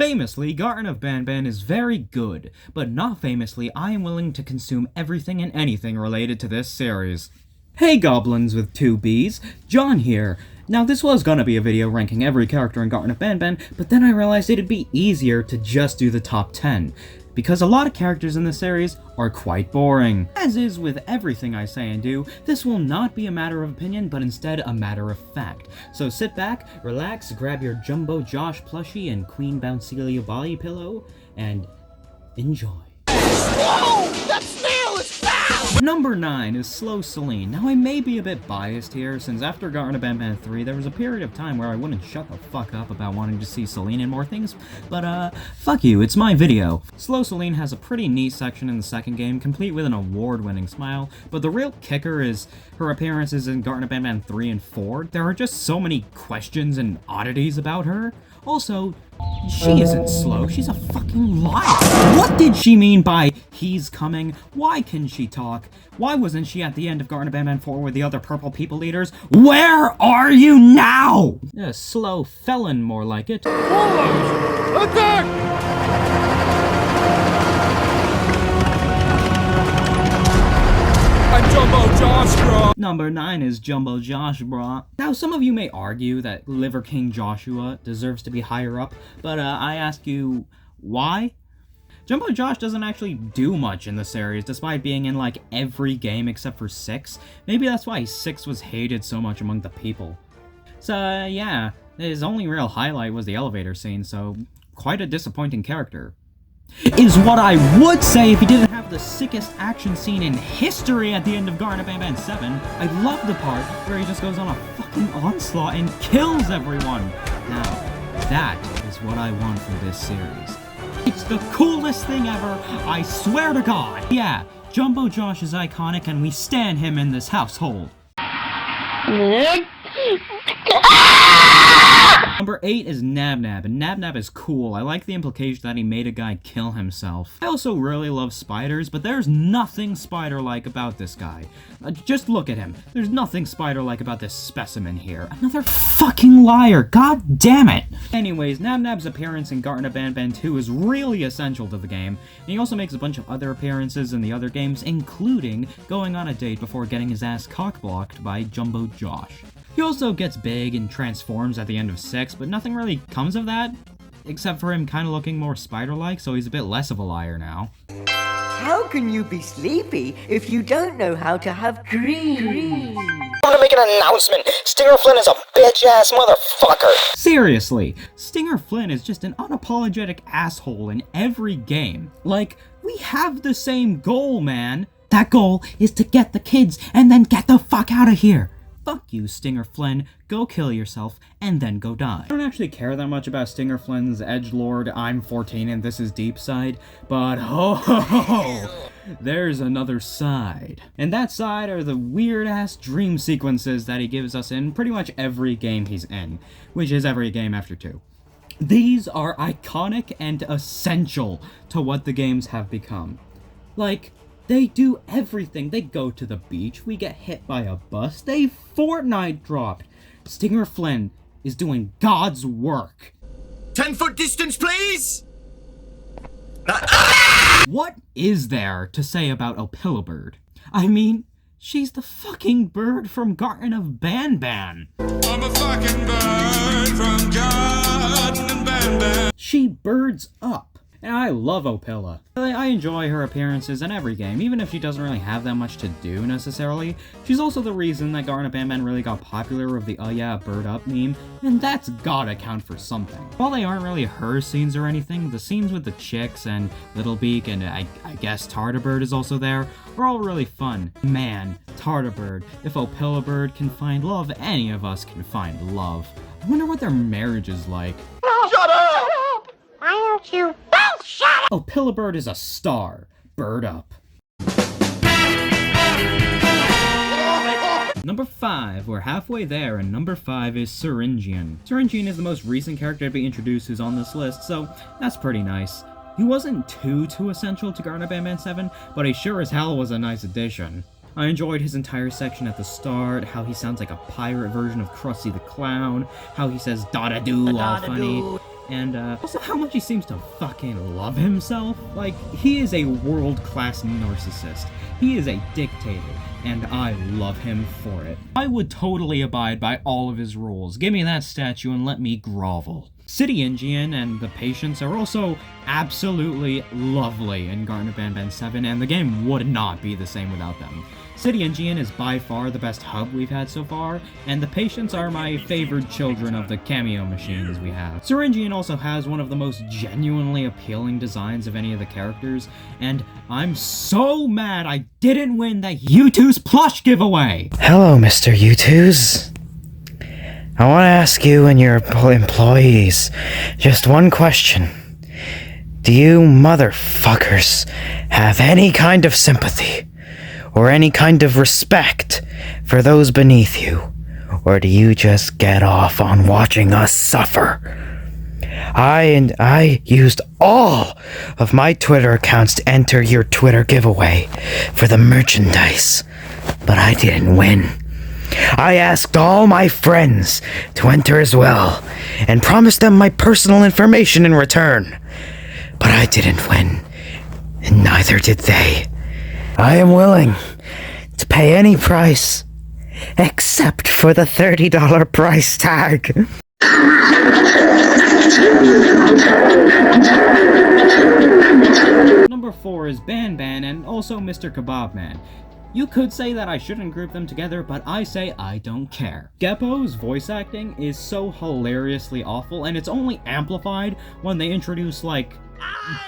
Famously, Garten of Banban is very good, but not famously, I am willing to consume everything and anything related to this series. Hey goblins with 2 B's, John here. Now this was gonna be a video ranking every character in Garten of Banban, but then I realized it'd be easier to just do the top 10, because a lot of characters in this series are quite boring. As is with everything I say and do, this will not be a matter of opinion, but instead a matter of fact. So sit back, relax, grab your Jumbo Josh plushie and Queen Bouncelia body pillow, and enjoy. Whoa! That snail is foul! Number 9 is Slow Seline. Now I may be a bit biased here, since after Garten of Banban 3, there was a period of time where I wouldn't shut the fuck up about wanting to see Seline in more things, but fuck you, it's my video. Slow Seline has a pretty neat section in the second game, complete with an award-winning smile, but the real kicker is her appearances in Garten of Banban 3 and 4. There are just so many questions and oddities about her. Also, she isn't slow, she's a fucking liar. What did she mean by, he's coming? Why can she talk? Why wasn't she at the end of Garten of Banban 4 with the other purple people leaders? Where are you now? A slow felon, more like it. Attack! I'm Jumbo Josh, brah! Number 9 is Jumbo Josh, brah. Now, some of you may argue that Liver King Joshua deserves to be higher up, but I ask you, why? Jumbo Josh doesn't actually do much in the series, despite being in like every game except for 6. Maybe that's why 6 was hated so much among the people. So, yeah, his only real highlight was the elevator scene, so quite a disappointing character. Is what I would say if he didn't have the sickest action scene in history at the end of Garten of Banban 7. I love the part where he just goes on a fucking onslaught and kills everyone. Now, that is what I want for this series. It's the coolest thing ever, I swear to God. Yeah, Jumbo Josh is iconic and we stan him in this household. Number 8 is Nabnab, and Nabnab is cool. I like the implication that he made a guy kill himself. I also really love spiders, but there's nothing spider-like about this guy. Just look at him. There's nothing spider-like about this specimen here. Another fucking liar, god damn it! Anyways, Nabnab's appearance in Garten of Banban 2 is really essential to the game, and he also makes a bunch of other appearances in the other games, including going on a date before getting his ass cock-blocked by Jumbo Josh. He also gets big and transforms at the end of 6, but nothing really comes of that, except for him kind of looking more spider-like, so he's a bit less of a liar now. How can you be sleepy if you don't know how to have dreams? I want to make an announcement. Stinger Flynn is a bitch-ass motherfucker. Seriously, Stinger Flynn is just an unapologetic asshole in every game. Like, we have the same goal, man. That goal is to get the kids and then get the fuck out of here. Fuck you, Stinger Flynn, go kill yourself, and then go die. I don't actually care that much about Stinger Flynn's edgelord, I'm 14 and this is deep side, but ho ho ho, there's another side. And that side are the weird-ass dream sequences that he gives us in pretty much every game he's in, which is every game after 2. These are iconic and essential to what the games have become. Like, they do everything. They go to the beach, we get hit by a bus, they Fortnite dropped. Stinger Flynn is doing God's work. 10-foot distance, please! What is there to say about Opila Bird? I mean, she's the fucking bird from Garten of Banban. I'm a fucking bird from Garten of Banban. She birds up. And I love Opila. I enjoy her appearances in every game, even if she doesn't really have that much to do, necessarily. She's also the reason that Garten of Banban really got popular with the "oh yeah, bird up" meme, and that's gotta count for something. While they aren't really her scenes or anything, the scenes with the chicks and Littlebeak and I guess Tardirbird is also there, are all really fun. Man, Tardirbird, if Opila Bird can find love, any of us can find love. I wonder what their marriage is like. Shut up! Why don't you both shut up? Opila Bird is a star. Bird up. Number 5, we're halfway there, and number 5 is Syringian. Syringian is the most recent character to be introduced who's on this list, so that's pretty nice. He wasn't too essential to Garten of Banban 7, but he sure as hell was a nice addition. I enjoyed his entire section at the start, how he sounds like a pirate version of Krusty the Clown, how he says Dadadoo all funny. And also how much he seems to fucking love himself. Like, he is a world-class narcissist. He is a dictator, and I love him for it. I would totally abide by all of his rules. Give me that statue and let me grovel. City Indian and the Patients are also absolutely lovely in Garten of Banban 7, and the game would not be the same without them. City Indian is by far the best hub we've had so far, and the Patients are my favored children of the cameo machines we have. Syringian also has one of the most genuinely appealing designs of any of the characters, and I'm so mad I didn't win that U2's plush giveaway! Hello, Mr. U2's. I want to ask you and your employees just one question. Do you motherfuckers have any kind of sympathy or any kind of respect for those beneath you? Or do you just get off on watching us suffer? I used all of my Twitter accounts to enter your Twitter giveaway for the merchandise, but I didn't win. I asked all my friends to enter as well, and promised them my personal information in return. But I didn't win, and neither did they. I am willing to pay any price, except for the $30 price tag. Number 4 is Banban and also Mr. Kebabman. You could say that I shouldn't group them together, but I say I don't care. Geppo's voice acting is so hilariously awful, and it's only amplified when they introduce, like,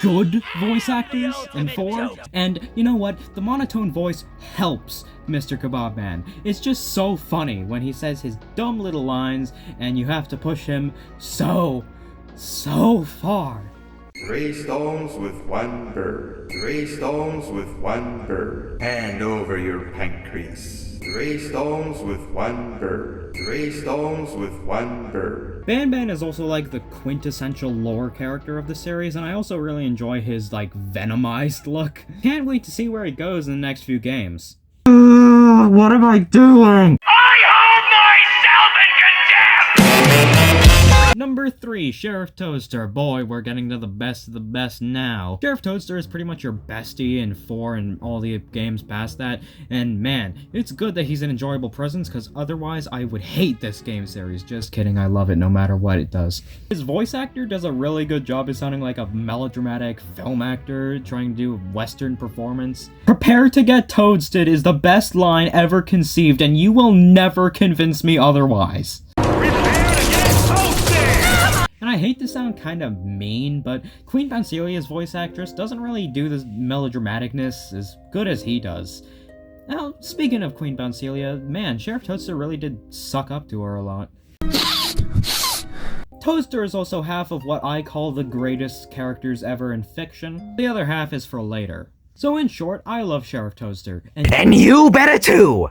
good voice actors in 4. And you know what? The monotone voice helps Mr. Kebabman. It's just so funny when he says his dumb little lines, and you have to push him so far. 3 stones with 1 bird. 3 stones with 1 bird. Hand over your pancreas. 3 stones with 1 bird. 3 stones with 1 bird. Banban is also like the quintessential lore character of the series, and I also really enjoy his like venomized look. Can't wait to see where he goes in the next few games. What am I doing? Number 3, Sheriff Toadster. Boy, we're getting to the best of the best now. Sheriff Toadster is pretty much your bestie in 4 and all the games past that, and man, it's good that he's an enjoyable presence, because otherwise I would hate this game series. Just kidding, I love it no matter what it does. His voice actor does a really good job of sounding like a melodramatic film actor trying to do a western performance. "Prepare to get toadsted" is the best line ever conceived, and you will never convince me otherwise. And I hate to sound kind of mean, but Queen Bouncelia's voice actress doesn't really do this melodramaticness as good as he does. Now, speaking of Queen Bouncelia, man, Sheriff Toadster really did suck up to her a lot. Toadster is also half of what I call the greatest characters ever in fiction. The other half is for later. So in short, I love Sheriff Toadster. And you better too!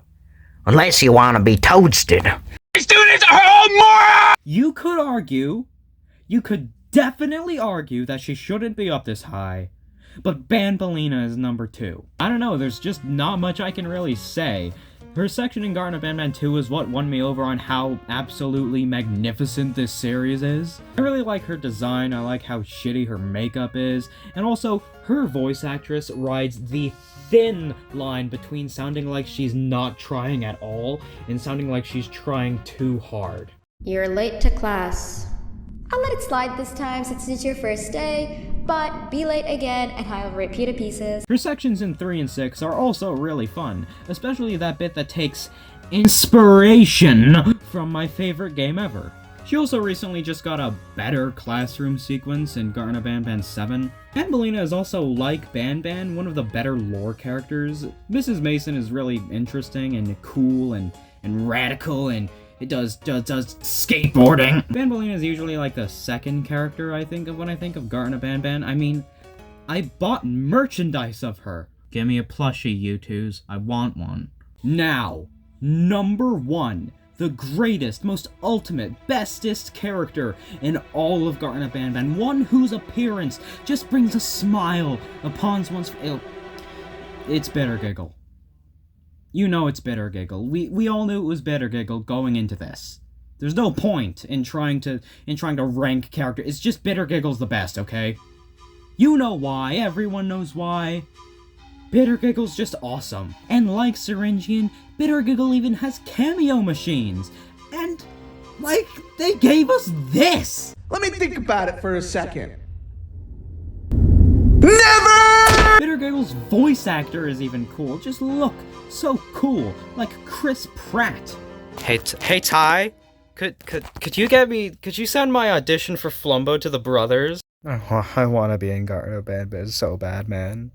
Unless you want to be toasted. You could definitely argue that she shouldn't be up this high, but Banbalina is number 2. I don't know, there's just not much I can really say. Her section in Garten of Banban 2 is what won me over on how absolutely magnificent this series is. I really like her design, I like how shitty her makeup is, and also, her voice actress rides the thin line between sounding like she's not trying at all and sounding like she's trying too hard. You're late to class. I'll let it slide this time since it's your first day, but be late again and I'll rip you to pieces. Her sections in 3 and 6 are also really fun, especially that bit that takes inspiration from my favorite game ever. She also recently just got a better classroom sequence in Garten of Banban 7. Banbalina is also, like Banban, one of the better lore characters. Mrs. Mason is really interesting and cool and radical, and it does skateboarding. Banbalina is usually like the second character I think of when I think of Garten of Banban. I mean, I bought merchandise of her. Give me a plushie, U2s. I want one. Now, number 1. The greatest, most ultimate, bestest character in all of Garten of Banban. One whose appearance just brings a smile upon one's face. It's Bittergiggle. You know it's Bittergiggle. We all knew it was Bittergiggle going into this. There's no point in trying to rank character. It's just Bittergiggle's the best, okay? You know why. Everyone knows why. Bittergiggle's just awesome. And like Syringian, Bittergiggle even has cameo machines. And, like, they gave us this! Let me think about it for a second. Bittergiggle's voice actor is even cool. Just look so cool, like Chris Pratt. Hey Ty, could you send my audition for Flumbo to the brothers? Oh, I want to be in Garten of Banban so bad, man.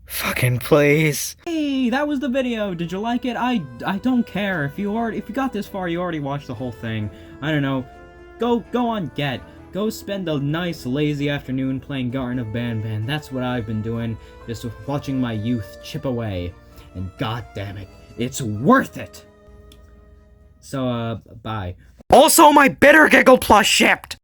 Fucking please. Hey, that was the video. Did you like it? I don't care. If you got this far, you already watched the whole thing. I don't know. Go on Get. Go spend a nice, lazy afternoon playing Garten of Banban. That's what I've been doing, just watching my youth chip away. And god damn it, it's worth it! So, bye. Also, my Bittergiggle plush shipped!